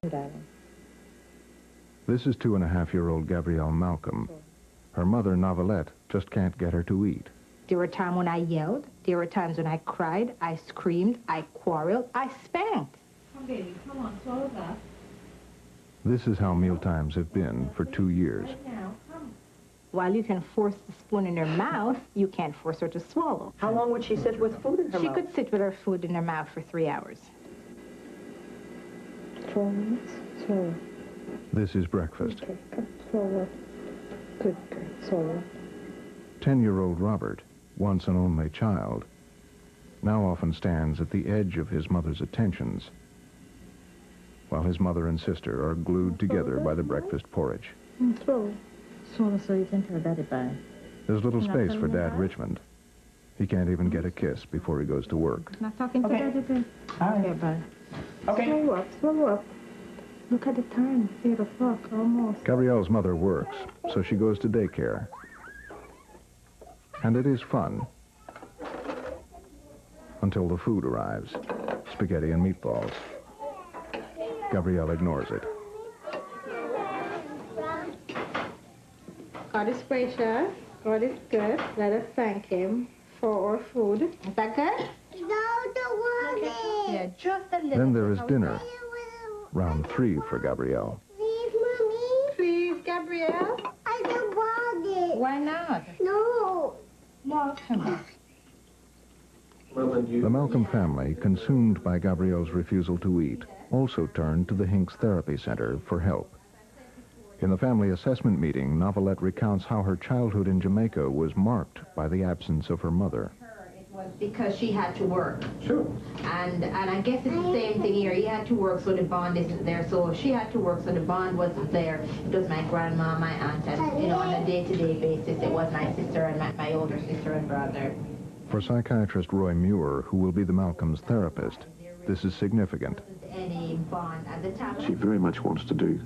darling. This is 2.5-year-old Gabrielle Malcolm. Her mother, Novelette, just can't get her to eat. There were times when I yelled. There were times when I cried, I screamed, I quarreled, I spanked. Come, baby, come on, swallow that. This is how mealtimes have been for 2 years. Right now, come. While you can force the spoon in her mouth, you can't force her to swallow. How long would she sit with food in her mouth? She could sit with her food in her mouth for 3 hours. 4 minutes? Swallow. This is breakfast. Okay, come, swallow. Good girl, swallow. 10-year-old Robert, once an only child, now often stands at the edge of his mother's attentions, while his mother and sister are glued together by the breakfast porridge. Swallow. Swallow so you can tell Daddy bye. There's little space for Dad Richmond. He can't even get a kiss before he goes to work. Not talking to Daddy, then. All right. Okay, bye. Okay. Swallow up, swallow up. Look at the time, 8 o'clock, almost. Gabrielle's mother works, so she goes to daycare. And it is fun. Until the food arrives. Spaghetti and meatballs. Gabrielle ignores it. God is gracious. God is good. Let us thank him for our food. Is that good? No, don't want it. Yeah, just a little. Then there is dinner. Round 3 for Gabrielle. Please, Mommy. Please, Gabrielle. I don't want it. Why not? No. Malcolm. The Malcolm family, consumed by Gabrielle's refusal to eat, also turned to the Hinks Therapy Center for help. In the family assessment meeting, Novelette recounts how her childhood in Jamaica was marked by the absence of her mother. It was because she had to work. Sure. And I guess it's the same thing here. He had to work, so the bond isn't there. So she had to work, so the bond wasn't there. It was my grandma, my aunt, and, you know, on a day-to-day basis, it was my sister and my older sister and brother. For psychiatrist Roy Muir, who will be the Malcolm's therapist, this is significant. Any bond at the time. She very much wants to do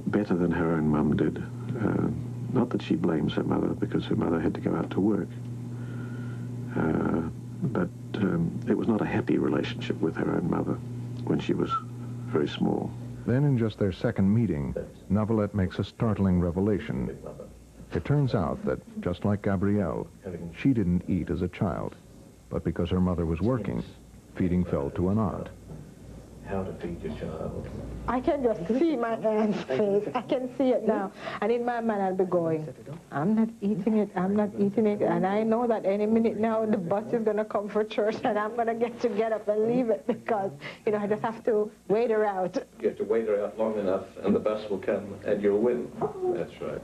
better than her own mum did. Not that she blames her mother, because her mother had to go out to work. But it was not a happy relationship with her own mother when she was very small. Then in just their second meeting, Novelette makes a startling revelation. It turns out that, just like Gabrielle, she didn't eat as a child, but because her mother was working, feeding fell to an aunt. How to feed your child. I can just see my aunt's face. I can see it now. And in my mind, I'll be going, I'm not eating it, I'm not eating it. And I know that any minute now, the bus is going to come for church, and I'm going to get up and leave it because, you know, I just have to wait her out. You have to wait her out long enough, and the bus will come, and you'll win. That's right.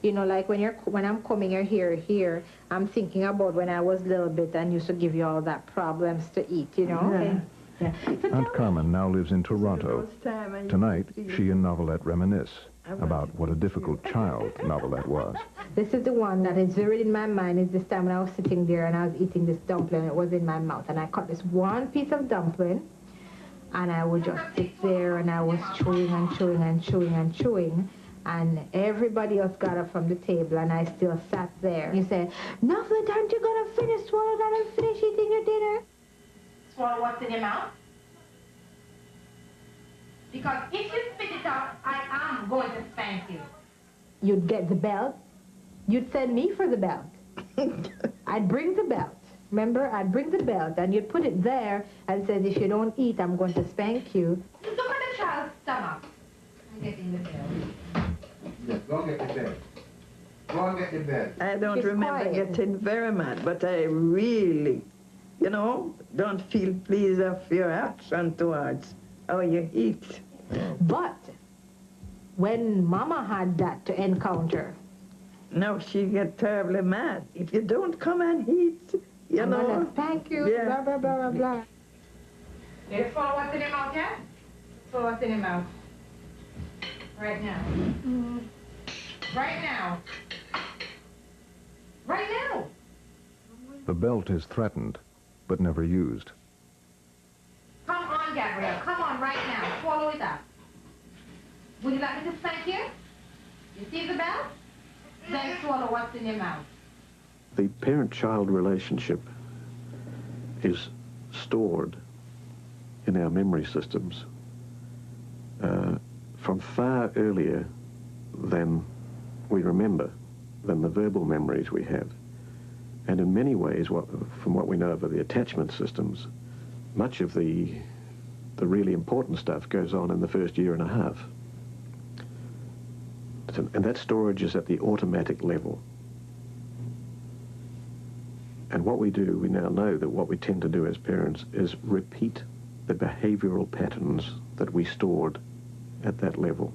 You know, like when I'm coming here, I'm thinking about when I was little bit and used to give you all that problems to eat, you know? Yeah. Yeah. Aunt Carmen now lives in Toronto. Tonight, she and Novelette reminisce about what a difficult child Novelette was. This is the one that is vivid in my mind. Is this time when I was sitting there and I was eating this dumpling, it was in my mouth, and I cut this one piece of dumpling, and I would just sit there and I was chewing and chewing and chewing and chewing, and everybody else got up from the table and I still sat there. You said, Novelette, aren't you going to finish, swallow that and finish eating your dinner? Swallow what's in your mouth? Because if you spit it out, I am going to spank you. You'd get the belt. You'd send me for the belt. I'd bring the belt. Remember, I'd bring the belt, and you'd put it there and says, if you don't eat, I'm going to spank you. Look at the child's stomach. I'm getting the belt. Yes, go and get the bed. Go and get the bed. I don't She's remember quiet. getting very mad, but I really, you know, don't feel pleased of your action towards how you eat. But when Mama had that to encounter, Now she get terribly mad. If you don't come and eat, you I'm know. gonna spank you, Yeah. blah, blah, blah, blah, blah. You swallow what's in your mouth, yeah? Swallow what's in your mouth. Right now. Right now. Right now. The belt is threatened, but never used. Come on, Gabrielle. Come on right now. Swallow it up. Would you like me to spank you? You see the belt? Then swallow what's in your mouth. The parent-child relationship is stored in our memory systems from far earlier than we remember, than the verbal memories we have. And in many ways, from what we know of the attachment systems, much of the really important stuff goes on in the first year and a half. And that storage is at the automatic level. And what we do, we now know that what we tend to do as parents is repeat the behavioral patterns that we stored at that level.